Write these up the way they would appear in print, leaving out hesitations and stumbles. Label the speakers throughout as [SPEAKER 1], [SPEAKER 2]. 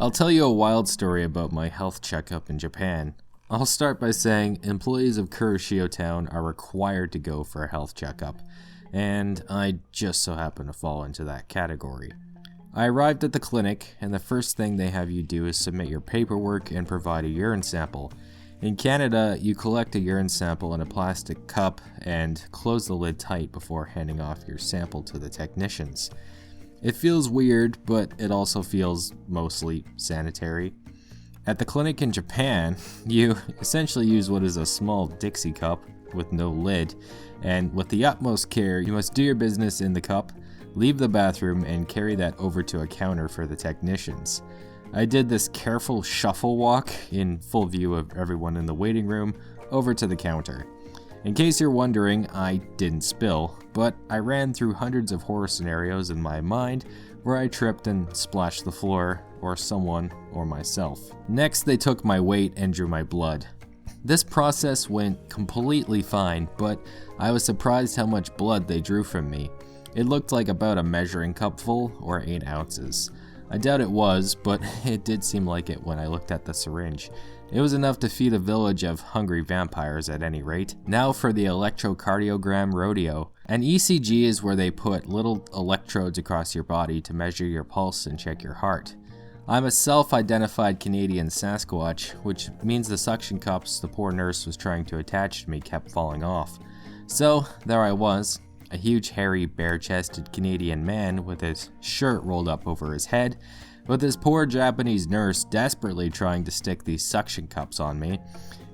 [SPEAKER 1] I'll tell you a wild story about my health checkup in Japan. I'll start by saying employees of Kuroshio Town are required to go for a health checkup, and I just so happen to fall into that category. I arrived at the clinic, and the first thing they have you do is submit your paperwork and provide a urine sample. In Canada, you collect a urine sample in a plastic cup and close the lid tight before handing off your sample to the technicians. It feels weird, but it also feels mostly sanitary. At the clinic in Japan, you essentially use what is a small Dixie cup with no lid, and with the utmost care, you must do your business in the cup, leave the bathroom, and carry that over to a counter for the technicians. I did this careful shuffle walk in full view of everyone in the waiting room over to the counter. In case you're wondering, I didn't spill, but I ran through hundreds of horror scenarios in my mind where I tripped and splashed the floor, or someone, or myself. Next, they took my weight and drew my blood. This process went completely fine, but I was surprised how much blood they drew from me. It looked like about a measuring cup full, or 8 ounces. I doubt it was, but it did seem like it when I looked at the syringe. It was enough to feed a village of hungry vampires at any rate. Now for the electrocardiogram rodeo. An ECG is where they put little electrodes across your body to measure your pulse and check your heart. I'm a self-identified Canadian Sasquatch, which means the suction cups the poor nurse was trying to attach to me kept falling off. So there I was, a huge, hairy, bare-chested Canadian man with his shirt rolled up over his head, with this poor Japanese nurse desperately trying to stick these suction cups on me.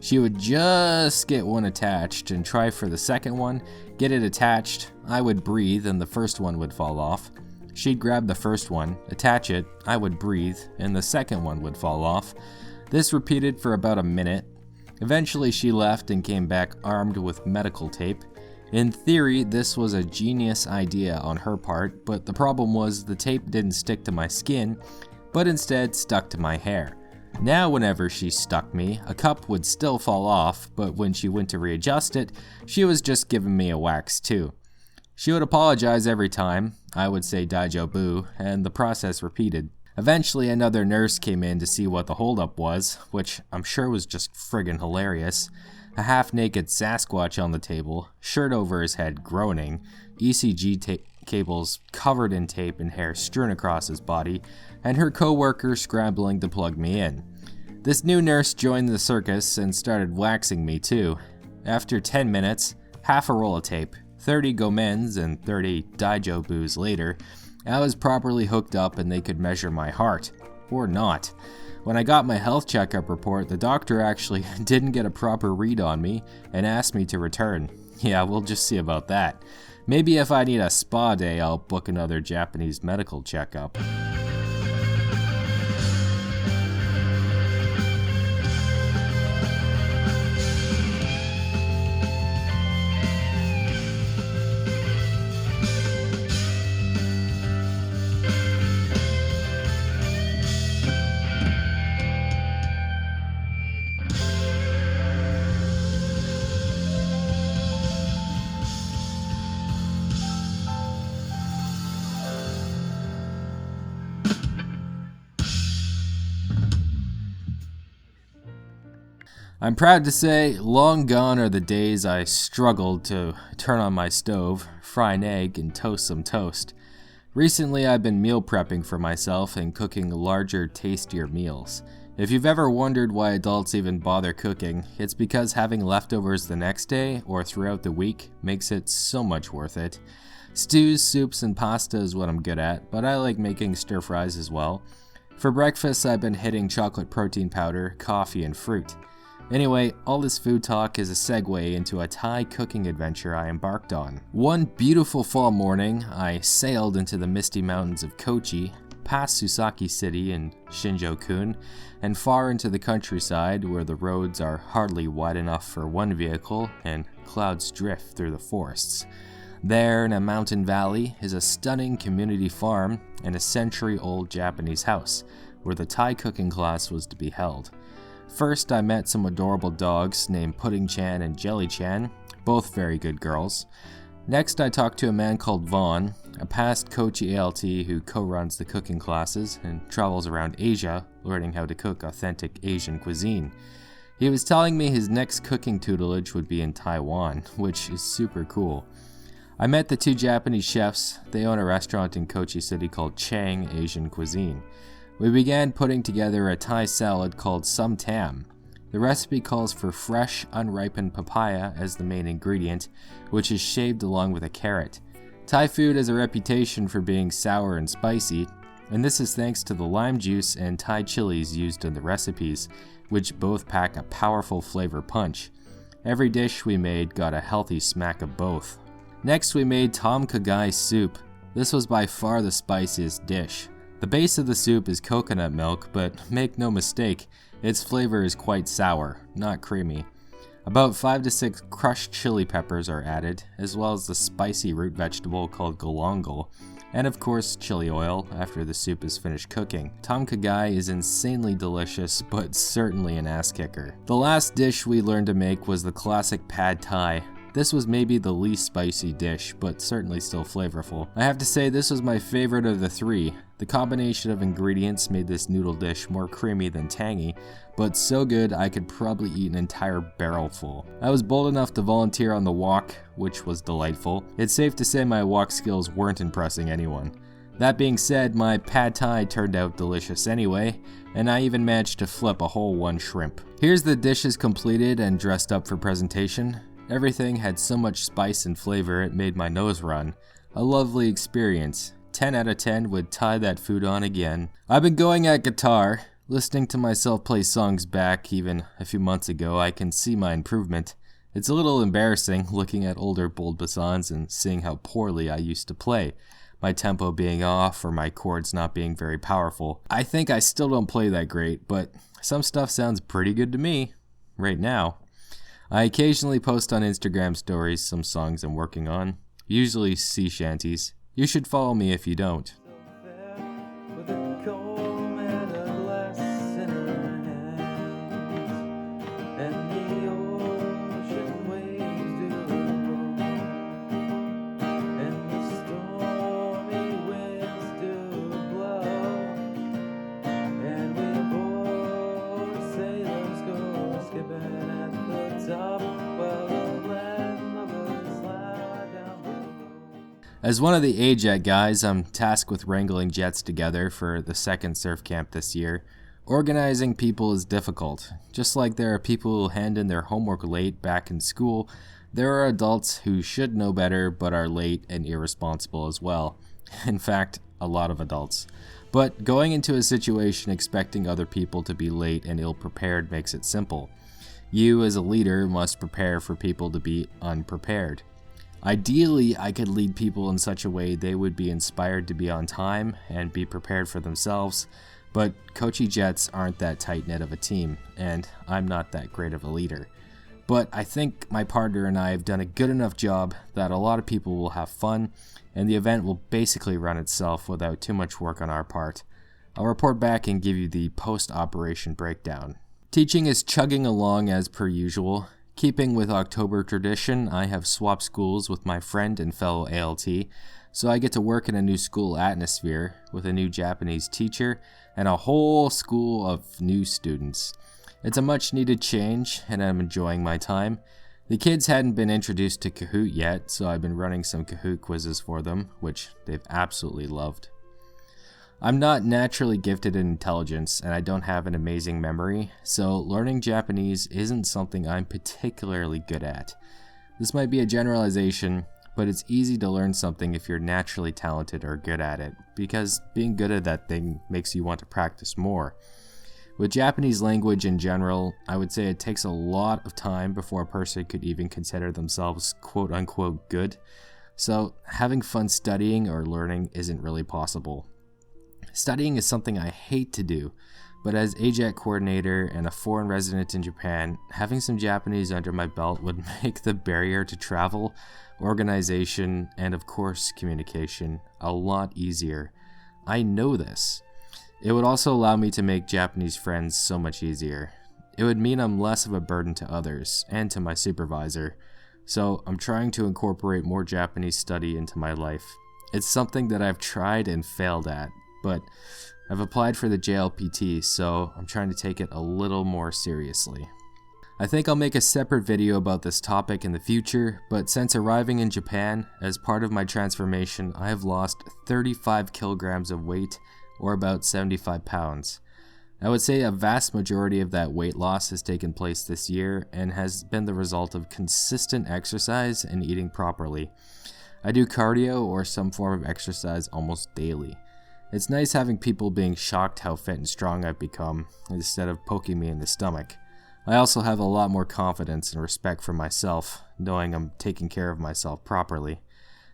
[SPEAKER 1] She would just get one attached and try for the second one, get it attached, I would breathe and the first one would fall off. She'd grab the first one, attach it, I would breathe, and the second one would fall off. This repeated for about a minute. Eventually she left and came back armed with medical tape. In theory, this was a genius idea on her part, but the problem was the tape didn't stick to my skin, but instead stuck to my hair. Now whenever she stuck me, a cup would still fall off, but when she went to readjust it, she was just giving me a wax too. She would apologize every time, I would say "Daijobu," and the process repeated. Eventually another nurse came in to see what the holdup was, which I'm sure was just friggin' hilarious. A half-naked Sasquatch on the table, shirt over his head groaning, ECG cables covered in tape and hair strewn across his body, and her co-worker scrambling to plug me in. This new nurse joined the circus and started waxing me too. After 10 minutes, half a roll of tape, 30 gomens and 30 daijobus later, I was properly hooked up and they could measure my heart. Or not. When I got my health checkup report, the doctor actually didn't get a proper read on me and asked me to return. Yeah, we'll just see about that. Maybe if I need a spa day, I'll book another Japanese medical checkup. I'm proud to say, long gone are the days I struggled to turn on my stove, fry an egg, and toast some toast. Recently, I've been meal prepping for myself and cooking larger, tastier meals. If you've ever wondered why adults even bother cooking, it's because having leftovers the next day or throughout the week makes it so much worth it. Stews, soups, and pasta is what I'm good at, but I like making stir fries as well. For breakfast, I've been hitting chocolate protein powder, coffee, and fruit. Anyway, all this food talk is a segue into a Thai cooking adventure I embarked on. One beautiful fall morning, I sailed into the misty mountains of Kochi, past Susaki City and Shinjo-kun, and far into the countryside where the roads are hardly wide enough for one vehicle and clouds drift through the forests. There, in a mountain valley, is a stunning community farm and a century-old Japanese house, where the Thai cooking class was to be held. First, I met some adorable dogs named Pudding-chan and Jelly-chan, both very good girls. Next, I talked to a man called Vaughn, a past Kochi ALT who co-runs the cooking classes and travels around Asia learning how to cook authentic Asian cuisine. He was telling me his next cooking tutelage would be in Taiwan, which is super cool. I met the two Japanese chefs. They own a restaurant in Kochi City called Chang Asian Cuisine. We began putting together a Thai salad called Sum Tam. The recipe calls for fresh, unripened papaya as the main ingredient, which is shaved along with a carrot. Thai food has a reputation for being sour and spicy, and this is thanks to the lime juice and Thai chilies used in the recipes, which both pack a powerful flavor punch. Every dish we made got a healthy smack of both. Next, we made Tom Kha Gai soup. This was by far the spiciest dish. The base of the soup is coconut milk, but make no mistake, its flavor is quite sour, not creamy. About 5 to 6 crushed chili peppers are added, as well as the spicy root vegetable called galangal, and of course chili oil after the soup is finished cooking. Tom Kha Gai is insanely delicious, but certainly an ass kicker. The last dish we learned to make was the classic pad thai. This was maybe the least spicy dish, but certainly still flavorful. I have to say this was my favorite of the three. The combination of ingredients made this noodle dish more creamy than tangy, but so good I could probably eat an entire barrel full. I was bold enough to volunteer on the wok, which was delightful. It's safe to say my wok skills weren't impressing anyone. That being said, my pad thai turned out delicious anyway, and I even managed to flip a whole one shrimp. Here's the dishes completed and dressed up for presentation. Everything had so much spice and flavor it made my nose run. A lovely experience. 10 out of 10 would tie that food on again. I've been going at guitar. Listening to myself play songs back even a few months ago, I can see my improvement. It's a little embarrassing looking at older bold bassons and seeing how poorly I used to play. My tempo being off or my chords not being very powerful. I think I still don't play that great, but some stuff sounds pretty good to me right now. I occasionally post on Instagram stories some songs I'm working on, usually sea shanties. You should follow me if you don't. As one of the AJET guys, I'm tasked with wrangling jets together for the second surf camp this year. Organizing people is difficult. Just like there are people who hand in their homework late back in school, there are adults who should know better but are late and irresponsible as well. In fact, a lot of adults. But going into a situation expecting other people to be late and ill-prepared makes it simple. You as a leader must prepare for people to be unprepared. Ideally, I could lead people in such a way they would be inspired to be on time and be prepared for themselves, but Kochi Jets aren't that tight-knit of a team, and I'm not that great of a leader. But I think my partner and I have done a good enough job that a lot of people will have fun, and the event will basically run itself without too much work on our part. I'll report back and give you the post-operation breakdown. Teaching is chugging along as per usual. Keeping with October tradition, I have swapped schools with my friend and fellow ALT, so I get to work in a new school atmosphere with a new Japanese teacher and a whole school of new students. It's a much needed change, and I'm enjoying my time. The kids hadn't been introduced to Kahoot yet, so I've been running some Kahoot quizzes for them, which they've absolutely loved. I'm not naturally gifted in intelligence, and I don't have an amazing memory, so learning Japanese isn't something I'm particularly good at. This might be a generalization, but it's easy to learn something if you're naturally talented or good at it, because being good at that thing makes you want to practice more. With Japanese language in general, I would say it takes a lot of time before a person could even consider themselves quote-unquote good, so having fun studying or learning isn't really possible. Studying is something I hate to do, but as AJET coordinator and a foreign resident in Japan, having some Japanese under my belt would make the barrier to travel, organization, and of course communication a lot easier. I know this. It would also allow me to make Japanese friends so much easier. It would mean I'm less of a burden to others and to my supervisor, so I'm trying to incorporate more Japanese study into my life. It's something that I've tried and failed at, but I've applied for the JLPT, so I'm trying to take it a little more seriously. I think I'll make a separate video about this topic in the future, but since arriving in Japan, as part of my transformation, I have lost 35 kilograms of weight, or about 75 pounds. I would say a vast majority of that weight loss has taken place this year and has been the result of consistent exercise and eating properly. I do cardio or some form of exercise almost daily. It's nice having people being shocked how fit and strong I've become, instead of poking me in the stomach. I also have a lot more confidence and respect for myself, knowing I'm taking care of myself properly.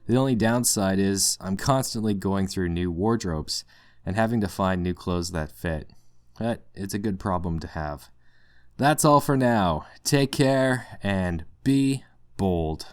[SPEAKER 1] The only downside is I'm constantly going through new wardrobes and having to find new clothes that fit. But it's a good problem to have. That's all for now. Take care and be bold.